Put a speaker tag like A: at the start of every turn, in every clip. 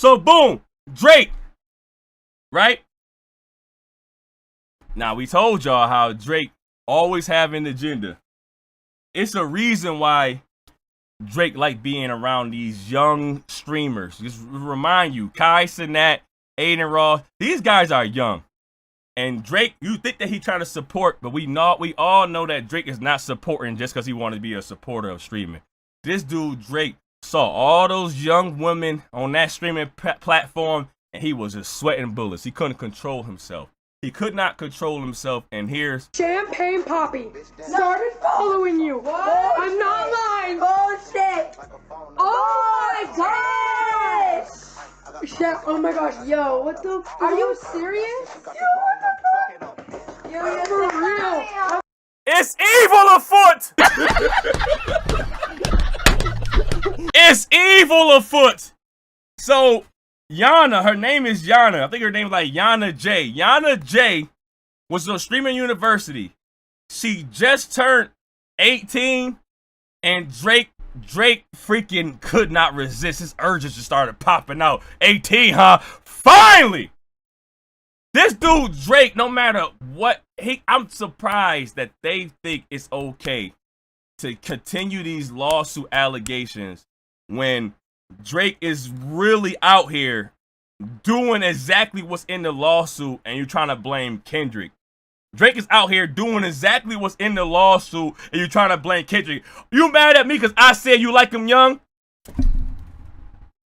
A: So boom, Drake, right? Now we told y'all how Drake always have an agenda. It's a reason why Drake like being around these young streamers. Just remind you, Kai Cenat, Aiden Ross, these guys are young. And Drake, you think that he trying to support, but we all know that Drake is not supporting just because he wanted to be a supporter of streaming. This dude, Drake, saw all those young women on that streaming platform, and he was just sweating bullets. He couldn't control himself. He could not control himself, and here's
B: Champagne Poppy started following you. What? I'm not lying.
C: Bullshit.
B: Oh my gosh. Chef, oh my gosh, yo, what the? Are you serious? Yo, for real.
A: it's evil afoot. It's evil afoot. So Yana, her name is Yana. I think her name is like Yana J. Yana J was on Streaming University. She just turned 18, and Drake freaking could not resist. His urges just started popping out. 18, huh? Finally! This dude, Drake, no matter what, I'm surprised that they think it's okay to continue these lawsuit allegations when Drake is really out here doing exactly what's in the lawsuit, and you're trying to blame Kendrick. Drake is out here doing exactly what's in the lawsuit, and you're trying to blame Kendrick. You mad at me because I said you like him young?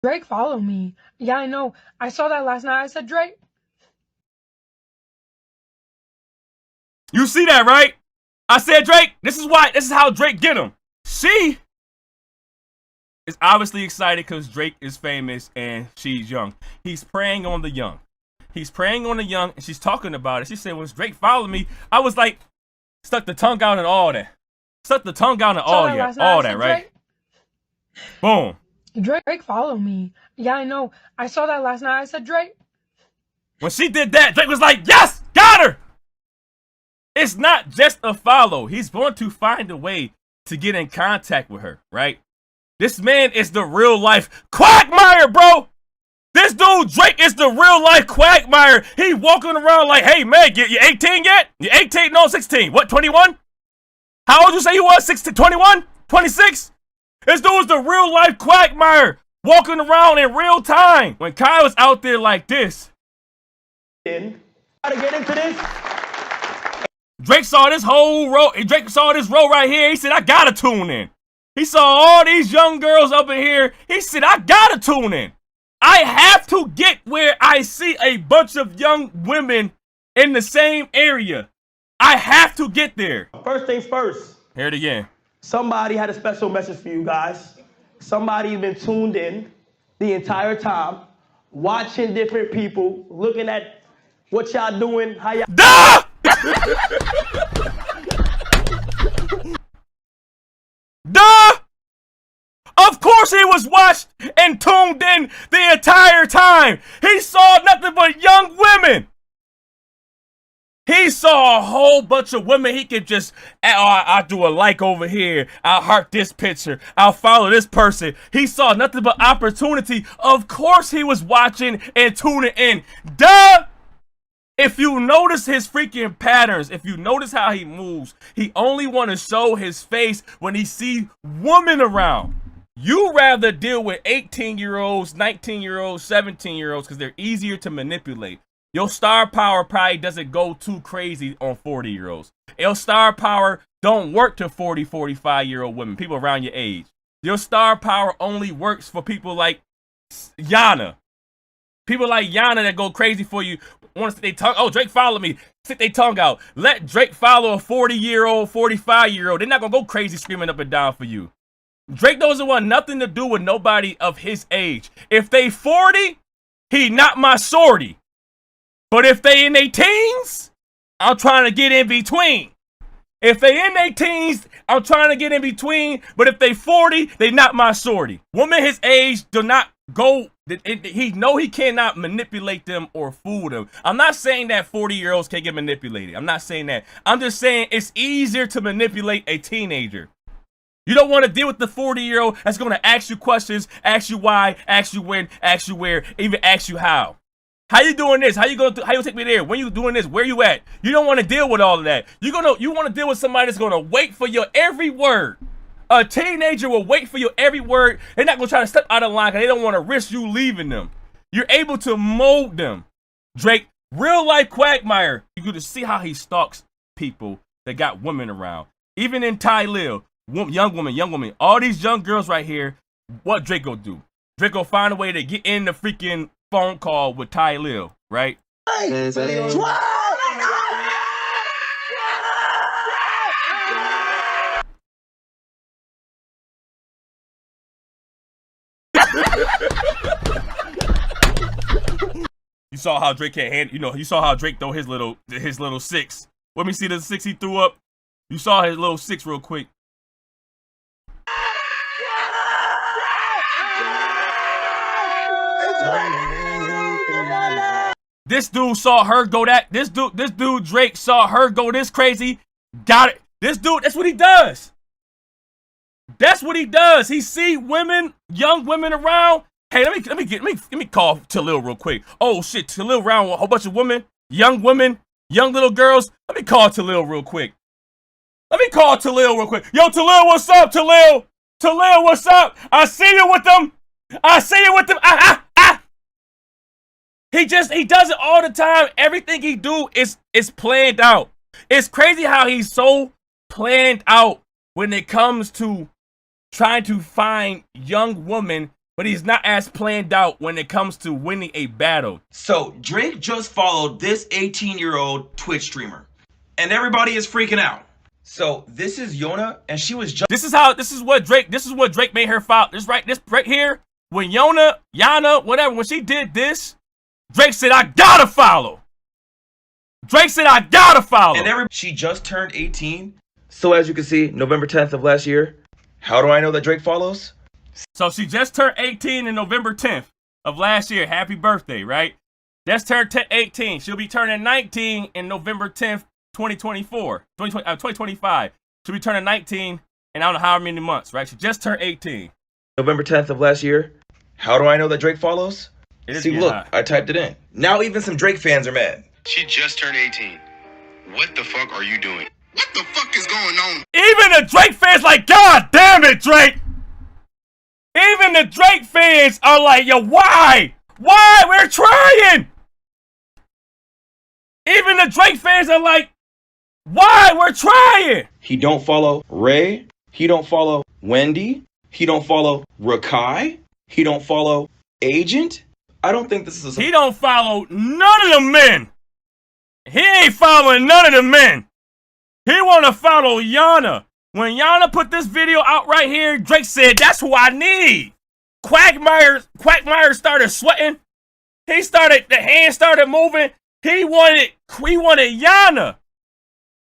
B: Drake followed me. Yeah, I know. I saw that last night. I said, Drake.
A: You see that, right? I said Drake. This is how Drake get him. She is obviously excited because Drake is famous and she's young. He's preying on the young. He's preying on the young, and she's talking about it. She said, when Drake followed me, I was like, stuck the tongue out and all that. Stuck the tongue out and all that, right? Boom.
B: Drake followed me. Yeah, I know. I saw that last night. I said, Drake.
A: When she did that, Drake was like, yes, got her. It's not just a follow. He's going to find a way to get in contact with her, right? This man is the real life Quagmire, bro. This dude, Drake, is the real life Quagmire. He walking around like, hey, man, you 18 yet? You 18? No, 16. What, 21? How old you say you was? 16, 21? 26? This dude's the real life Quagmire walking around in real time. When Kai was out there like this.
D: How to get into this?
A: Drake saw this whole row. Drake saw this row right here. He said, I gotta tune in. He saw all these young girls up in here. He said, I gotta tune in. I have to get where I see a bunch of young women in the same area. I have to get there.
D: First things first.
A: Hear it again.
D: Somebody had a special message for you guys. Somebody's been tuned in the entire time, watching different people, looking at what y'all doing, how y'all...
A: Duh! Duh! Of course he was watched and tuned in the entire time. He saw nothing but young women. He saw a whole bunch of women he could just, I'll do a like over here. I'll heart this picture. I'll follow this person. He saw nothing but opportunity. Of course he was watching and tuning in. Duh! If you notice his freaking patterns, if you notice how he moves, he only want to show his face when he see women around. You rather deal with 18-year-olds, 19-year-olds, 17-year-olds because they're easier to manipulate. Your star power probably doesn't go too crazy on 40-year-olds. Your star power don't work to 40, 45-year-old women, people around your age. Your star power only works for people like Yana. People like Yana that go crazy for you. Want to stick their tongue? Oh, Drake followed me. Stick their tongue out. Let Drake follow a 40-year-old, 45-year-old. They're not going to go crazy screaming up and down for you. Drake doesn't want nothing to do with nobody of his age. If they 40, he not my shorty. But if they in their teens, I'm trying to get in between. If they in their teens, I'm trying to get in between. But if they 40, they not my shorty. Women his age do not go. He know he cannot manipulate them or fool them. I'm not saying that 40-year-olds can't get manipulated. I'm not saying that. I'm just saying it's easier to manipulate a teenager. You don't want to deal with the 40-year-old that's going to ask you questions, ask you why, ask you when, ask you where, even ask you how. How you doing this? How you take me there? When you doing this? Where you at? You don't want to deal with all of that. You want to deal with somebody that's going to wait for your every word. A teenager will wait for your every word. They're not going to try to step out of line because they don't want to risk you leaving them. You're able to mold them. Drake, real life Quagmire, you could see how he stalks people that got women around. Even in Ty Lil, young woman, all these young girls right here, what Drake gonna do? Drake gonna find a way to get in the freaking phone call with Ty Lil, right? You saw how Drake can't handle, you saw how Drake throw his little 6. Let me see the 6 he threw up. You saw his little 6 real quick. This dude saw her go this dude Drake saw her go this crazy. Got it. This dude, that's what he does. That's what he does. He see women, young women around. Hey, let me call Talil real quick. Oh shit, Talil around with a whole bunch of women, young little girls. Let me call Talil real quick. Yo, Talil, what's up, Talil? Talil, what's up? I see you with them. He does it all the time. Everything he do is planned out. It's crazy how he's so planned out when it comes to trying to find young women, but he's not as planned out when it comes to winning a battle.
C: So Drake just followed this 18-year-old Twitch streamer, and everybody is freaking out. So this is Yona, and she was just.
A: This is what Drake made her follow. This right here. When Yana, whatever, when she did this, Drake said, I gotta follow.
C: And she just turned 18. So as you can see, November 10th of last year. How do I know that Drake follows?
A: So she just turned 18 in November 10th of last year. Happy birthday, right? Just turned 18. She'll be turning 19 in November 10th, 2025. She'll be turning 19 in I don't know how many months, right? She just turned 18.
C: November 10th of last year. How do I know that Drake follows? See, look, I typed it in. Now even some Drake fans are mad.
E: She just turned 18. What the fuck are you doing? What the fuck is going on?
A: Even the Drake fans like, God damn it, Drake. Even the Drake fans are like, yo, why? Why? We're trying. Even the Drake fans are like, why? We're trying.
C: He don't follow Ray. He don't follow Wendy. He don't follow Rakai. He don't follow Agent. I don't think this is
A: He don't follow none of the men. He ain't following none of the men. He want to follow Yana. When Yana put this video out right here, Drake said, that's who I need. Quagmire started sweating. The hands started moving. He wanted Yana.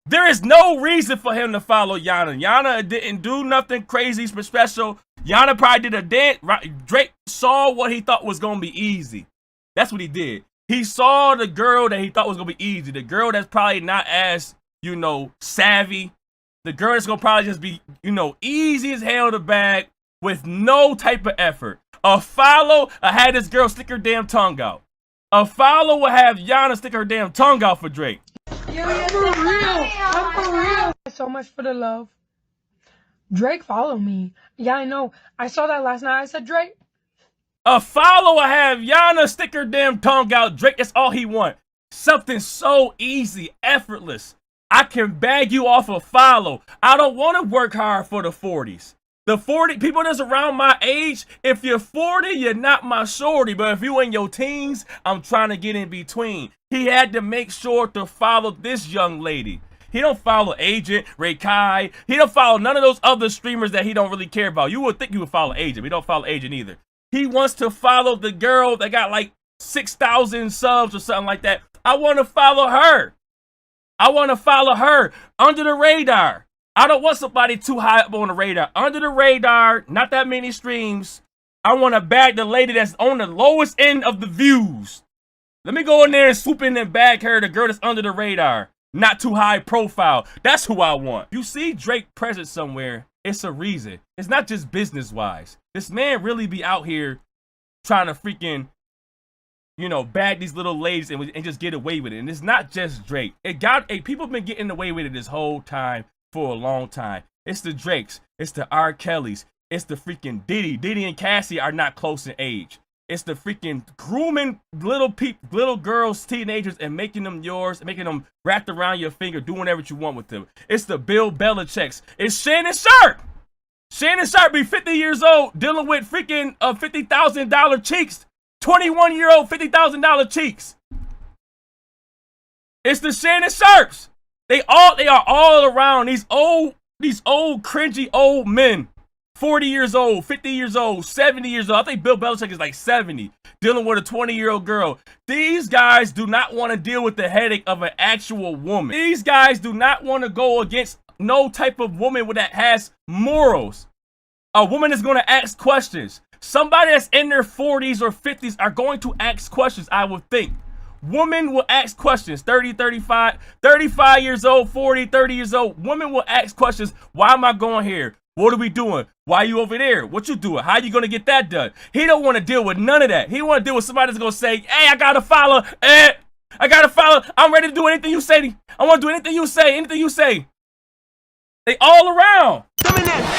A: There is no reason for him to follow Yana. Yana didn't do nothing crazy special. Yana probably did a dance. Drake saw what he thought was going to be easy. That's what he did. He saw the girl that he thought was going to be easy. The girl that's probably not as, savvy. The girl that's going to probably just be, easy as hell to bag with no type of effort. A follow, I had this girl stick her damn tongue out. A follow will have Yana stick her damn tongue out for Drake.
B: I'm for real. So much for the love. Drake follow me. Yeah, I know. I saw that last night. I said, Drake.
A: A follow will have Yana stick her damn tongue out. Drake, that's all he want. Something so easy, effortless. I can bag you off a follow. I don't want to work hard for the 40s. The 40 people that's around my age, if you're 40, you're not my shorty. But if you in your teens, I'm trying to get in between. He had to make sure to follow this young lady. He don't follow Agent, Rakai. He don't follow none of those other streamers that he don't really care about. You would think you would follow Agent, but he don't follow Agent either. He wants to follow the girl that got like 6,000 subs or something like that. I want to follow her. Under the radar. I don't want somebody too high up on the radar. Under the radar, not that many streams. I want to bag the lady that's on the lowest end of the views. Let me go in there and swoop in and bag her, the girl that's under the radar. Not too high profile. That's who I want. You see Drake present somewhere, It's a reason. It's not just business-wise. This man really be out here trying to freaking, you know, bag these little ladies and just get away with it. And it's not just Drake. People have been getting away with it this whole time for a long time. It's the Drakes. It's the R. Kellys. It's the freaking Diddy. Diddy and Cassie are not close in age. It's the freaking grooming little girls, teenagers, and making them yours, making them wrapped around your finger, doing whatever you want with them. It's the Bill Belichick's. It's Shannon Sharpe. Shannon Sharpe be 50 years old, dealing with freaking $50,000 cheeks. 21-year-old $50,000 cheeks. It's the Shannon Sharpes. They are all around these old cringy old men. 40 years old, 50 years old, 70 years old. I think Bill Belichick is like 70, dealing with a 20-year-old girl. These guys do not want to deal with the headache of an actual woman. These guys do not want to go against no type of woman that has morals. A woman is going to ask questions. Somebody that's in their 40s or 50s are going to ask questions, I would think. Women will ask questions. 30, 35 years old, 40, 30 years old. Women will ask questions. Why am I going here? What are we doing? Why are you over there? What you doing? How you going to get that done? He don't want to deal with none of that. He want to deal with somebody that's going to say, hey, I got to follow. I got to follow. I'm ready to do anything you say. I want to do anything you say. Anything you say. They all around.
D: Them in that